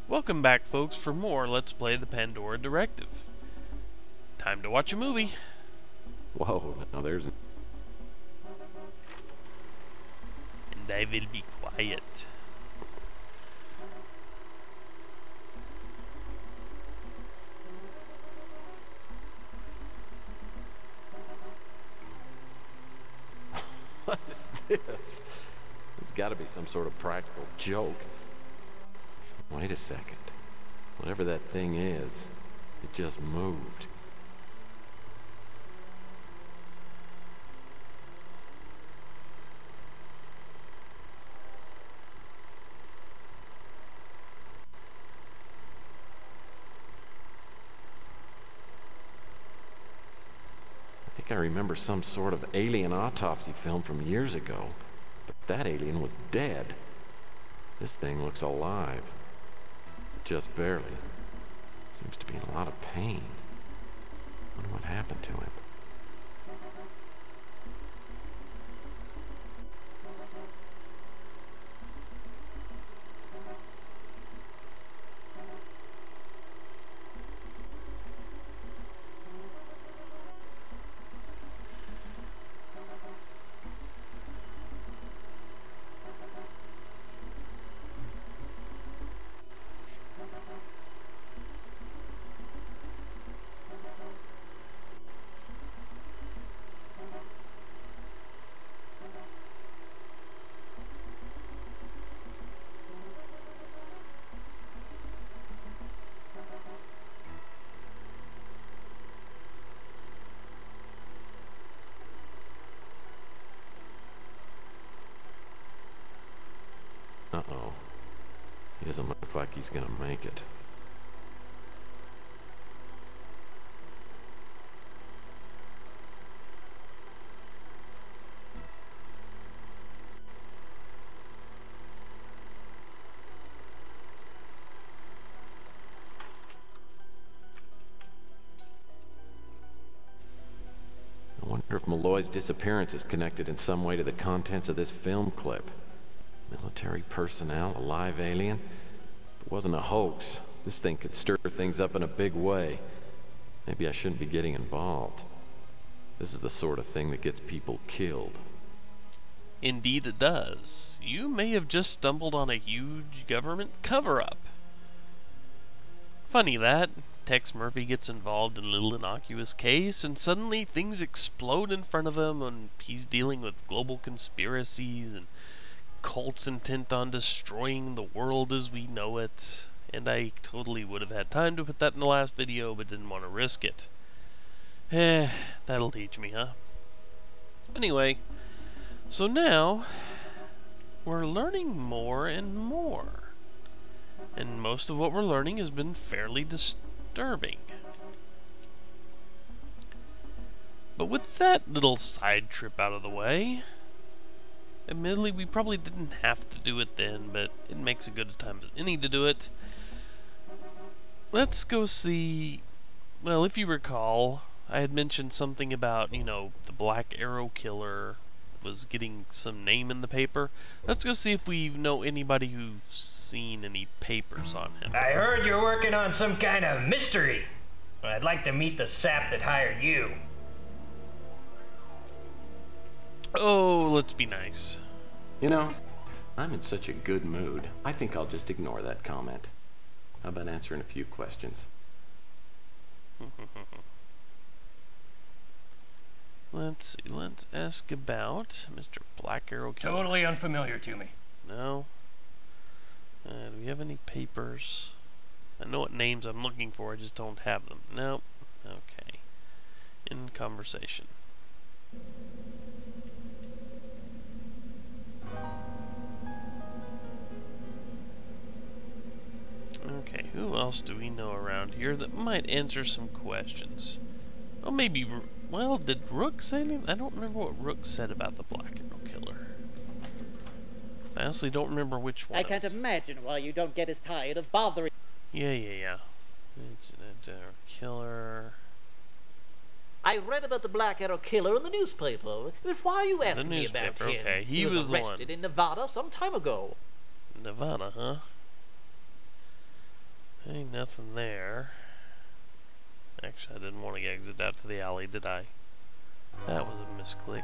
Welcome back, folks, for more Let's Play the Pandora Directive. Time to watch a movie. Whoa, now there's... And I will be quiet. What is this? It's got to be some sort of practical joke. Wait a second. Whatever that thing is, it just moved. I think I remember some sort of alien autopsy film from years ago, but that alien was dead. This thing looks alive. Just barely. Seems to be in a lot of pain. Wonder what happened to him. Uh-oh. He doesn't look like he's gonna make it. I wonder if Malloy's disappearance is connected in some way to the contents of this film clip. Military personnel, a live alien. If it wasn't a hoax, this thing could stir things up in a big way. Maybe I shouldn't be getting involved. This is the sort of thing that gets people killed. Indeed it does. You may have just stumbled on a huge government cover-up. Funny that. Tex Murphy gets involved in a little innocuous case, and suddenly things explode in front of him, and he's dealing with global conspiracies and cults intent on destroying the world as we know it. And I totally would have had time to put that in the last video, but didn't want to risk it. That'll teach me, huh? Anyway, so now we're learning more and more. And most of what we're learning has been fairly disturbing. But with that little side trip out of the way, admittedly, we probably didn't have to do it then, but it makes a good time as any to do it. Let's go see... Well, if you recall, I had mentioned something about, you know, the Black Arrow Killer was getting some name in the paper. Let's go see if we know anybody who's seen any papers on him. I heard you're working on some kind of mystery. I'd like to meet the sap that hired you. Oh, let's be nice. You know, I'm in such a good mood. I think I'll just ignore that comment. How about answering a few questions? Let's see. Let's ask about Mr. Black Arrow Killer. Totally unfamiliar to me. No. Do we have any papers? I know what names I'm looking for, I just don't have them. Nope. Okay. In conversation. Okay, who else do we know around here that might answer some questions? Oh, maybe... Well, did Rook say anything? I don't remember what Rook said about the Black Arrow Killer. I honestly don't remember which one. I can't imagine why you don't get as tired of bothering. Yeah. Killer... I read about the Black Arrow Killer in the newspaper. But why are you asking me about him? Okay, he was the one. arrested in Nevada some time ago. Nevada, huh? nothing there. Actually, I didn't want to exit out to the alley, did I? That was a misclick.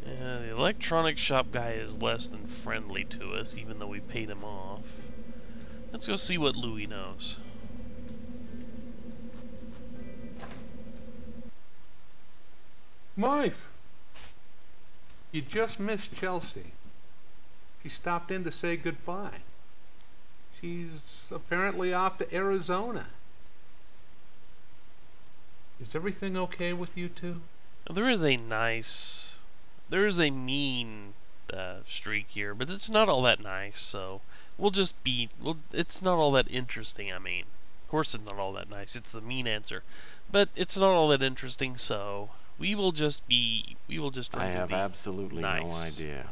Yeah, the electronics shop guy is less than friendly to us, even though we paid him off. Let's go see what Louis knows. Wife, you just missed Chelsea. She stopped in to say goodbye. She's apparently off to Arizona. Is everything okay with you two? There is a mean streak here, but it's not all that nice, so it's not all that interesting, I mean. Of course it's not all that nice, it's the mean answer. But it's not all that interesting, so we will just I have absolutely nice. no idea.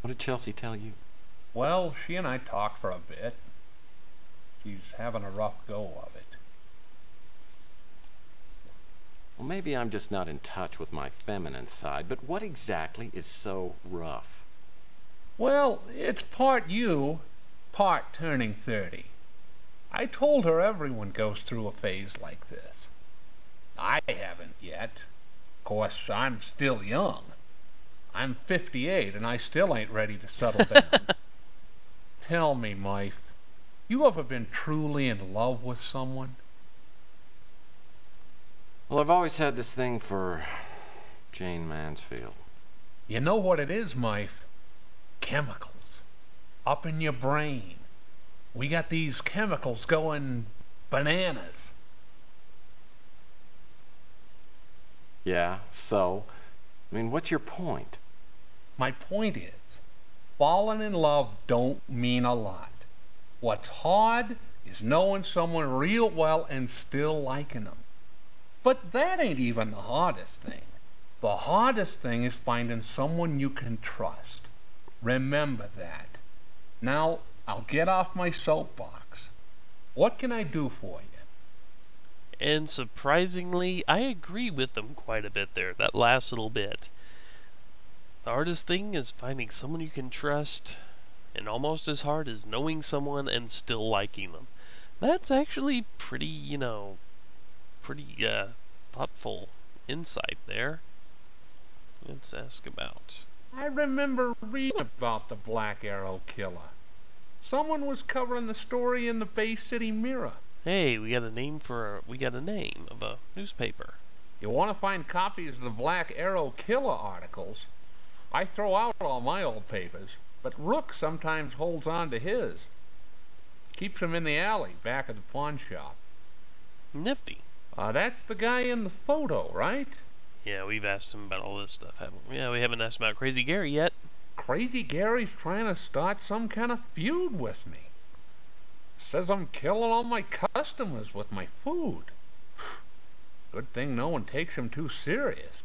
What did Chelsea tell you? Well, she and I talked for a bit. She's having a rough go of it. Well, maybe I'm just not in touch with my feminine side, but what exactly is so rough? Well, it's part you, part turning 30. I told her everyone goes through a phase like this. I haven't yet. Of course, I'm still young. I'm 58 and I still ain't ready to settle down. Tell me, Mike, you ever been truly in love with someone? Well, I've always had this thing for Jane Mansfield. You know what it is, Mike? Chemicals. Up in your brain. We got these chemicals going bananas. Yeah, so? I mean, what's your point? My point is, falling in love don't mean a lot. What's hard is knowing someone real well and still liking them. But that ain't even the hardest thing. The hardest thing is finding someone you can trust. Remember that. Now, I'll get off my soapbox. What can I do for you? And surprisingly, I agree with them quite a bit there, that last little bit. The hardest thing is finding someone you can trust, and almost as hard as knowing someone and still liking them. That's actually pretty, pretty thoughtful insight there. Let's ask about. I remember reading about the Black Arrow Killer. Someone was covering the story in the Bay City Mirror. Hey, we got a name of a newspaper. You want to find copies of the Black Arrow Killer articles? I throw out all my old papers, but Rook sometimes holds on to his. Keeps them in the alley back of the pawn shop. Nifty. That's the guy in the photo, right? Yeah, we've asked him about all this stuff, haven't we? Yeah, we haven't asked about Crazy Gary yet. Crazy Gary's trying to start some kind of feud with me. Says I'm killing all my customers with my food. Good thing no one takes him too serious.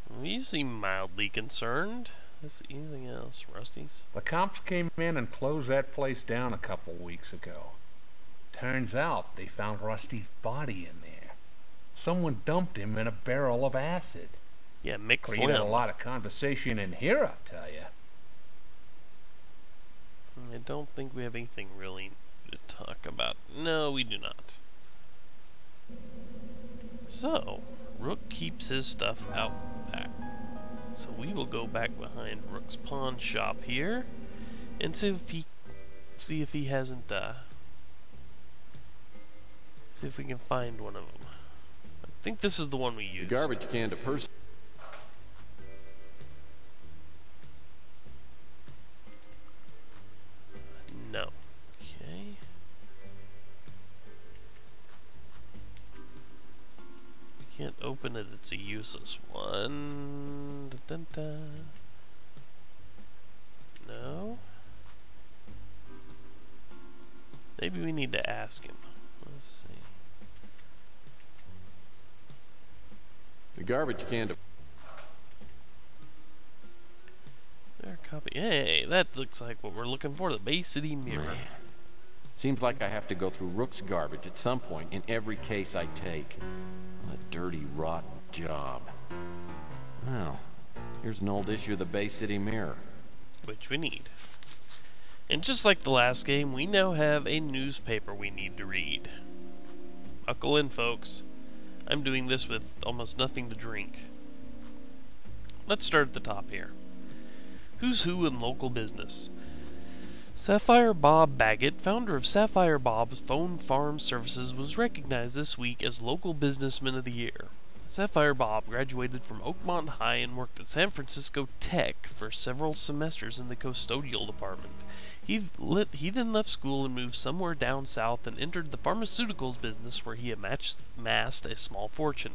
Well, you seem mildly concerned. Is anything else, Rusty's? The cops came in and closed that place down a couple weeks ago. Turns out they found Rusty's body in there. Someone dumped him in a barrel of acid. Yeah, Mick Created Flynn. a lot of conversation in here, I'll tell you. I don't think we have anything really to talk about. No, we do not. So, Rook keeps his stuff out back. So we will go back behind Rook's pawn shop here and see if he hasn't see if we can find one of them. I think this is the one we used. Garbage can to person. No. Okay. We can't open it. It's a useless one. Dun, dun, dun. No. Maybe we need to ask him. Let's see. The garbage can to... There, copy. Hey, that looks like what we're looking for. The Bay City Mirror. Man. Seems like I have to go through Rook's garbage at some point in every case I take. A dirty, rotten job. Well, Here's an old issue of the Bay City Mirror. Which we need. And just like the last game, we now have a newspaper we need to read. Buckle in, folks. I'm doing this with almost nothing to drink. Let's start at the top here. Who's who in local business? Sapphire Bob Baggett, founder of Sapphire Bob's Phone Farm Services, was recognized this week as Local Businessman of the Year. Sapphire Bob graduated from Oakmont High and worked at San Francisco Tech for several semesters in the custodial department. He then left school and moved somewhere down south and entered the pharmaceuticals business, where he amassed a small fortune.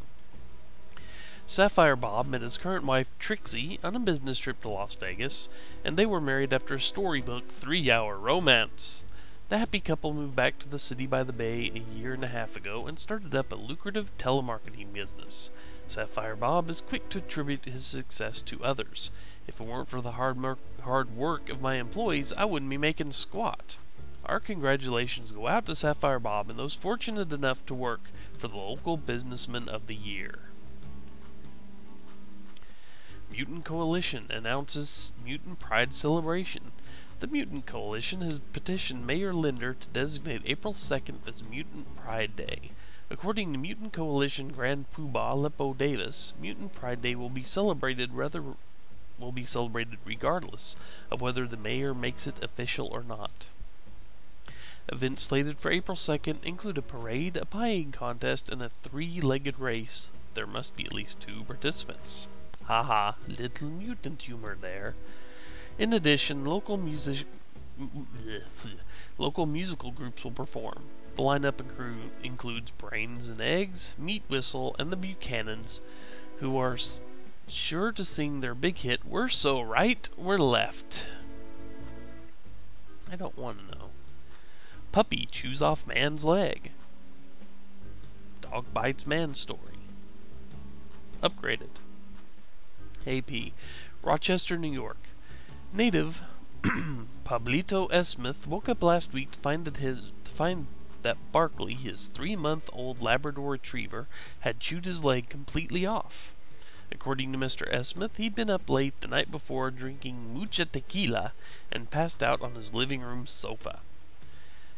Sapphire Bob met his current wife Trixie on a business trip to Las Vegas, and they were married after a storybook 3-hour romance. The happy couple moved back to the city by the bay a year and a half ago and started up a lucrative telemarketing business. Sapphire Bob is quick to attribute his success to others. If it weren't for the hard work of my employees, I wouldn't be making squat. Our congratulations go out to Sapphire Bob and those fortunate enough to work for the Local Businessman of the Year. Mutant Coalition announces Mutant Pride Celebration. The Mutant Coalition has petitioned Mayor Linder to designate April 2nd as Mutant Pride Day. According to Mutant Coalition Grand Poobah Lepo Davis, Mutant Pride Day will be celebrated regardless of whether the mayor makes it official or not. Events slated for April 2nd include a parade, a pieing contest, and a 3-legged race. There must be at least 2 participants. Haha, little mutant humor there. In addition, local musical groups will perform. The lineup includes Brains and Eggs, Meat Whistle, and the Buchanans, who are sure to sing their big hit, We're So Right, We're Left. I don't want to know. Puppy chews off man's leg. Dog bites man's story. Upgraded. AP, Rochester, New York. Native Pablito S. Smith woke up last week to find that Barkley, his 3-month-old Labrador Retriever, had chewed his leg completely off. According to Mr. S. Smith, he'd been up late the night before drinking mucha tequila and passed out on his living room sofa.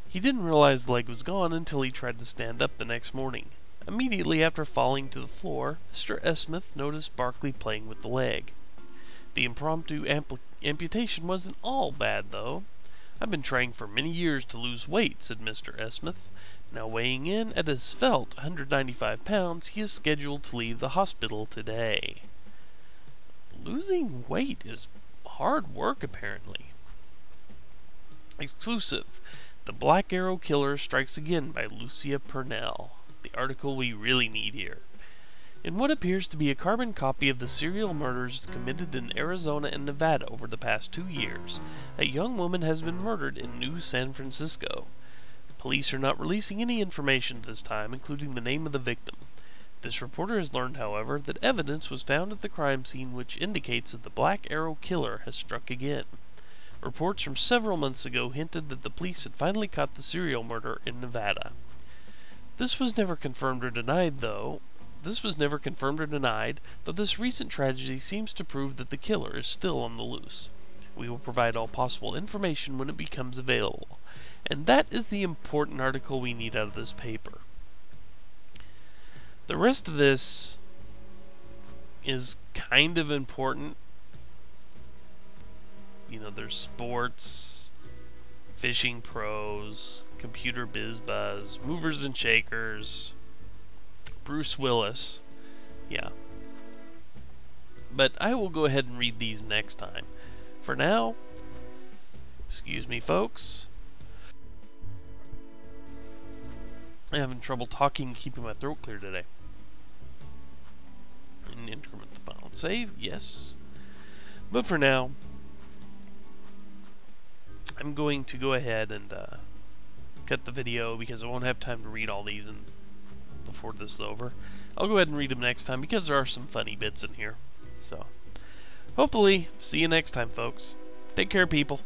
He didn't realize the leg was gone until he tried to stand up the next morning. Immediately after falling to the floor, Mr. S. Smith noticed Barkley playing with the leg. The impromptu amputation wasn't all bad, though. I've been trying for many years to lose weight, said Mr. S. Smith. Now weighing in at a svelte 195 pounds, he is scheduled to leave the hospital today. Losing weight is hard work, apparently. Exclusive. The Black Arrow Killer Strikes Again by Lucia Purnell. The article we really need here. In what appears to be a carbon copy of the serial murders committed in Arizona and Nevada over the past 2 years, a young woman has been murdered in New San Francisco. Police are not releasing any information at this time, including the name of the victim. This reporter has learned, however, that evidence was found at the crime scene which indicates that the Black Arrow Killer has struck again. Reports from several months ago hinted that the police had finally caught the serial murderer in Nevada. This was never confirmed or denied, though this recent tragedy seems to prove that the killer is still on the loose. We will provide all possible information when it becomes available. And that is the important article we need out of this paper. The rest of this is kind of important. You know, there's sports, fishing pros, computer biz buzz, movers and shakers, Bruce Willis. Yeah. But I will go ahead and read these next time. For now, excuse me, folks. I'm having trouble talking, keeping my throat clear today. And increment the file and save, yes. But for now, I'm going to go ahead and cut the video because I won't have time to read all these before this is over. I'll go ahead and read them next time because there are some funny bits in here. So, hopefully, see you next time, folks. Take care, people.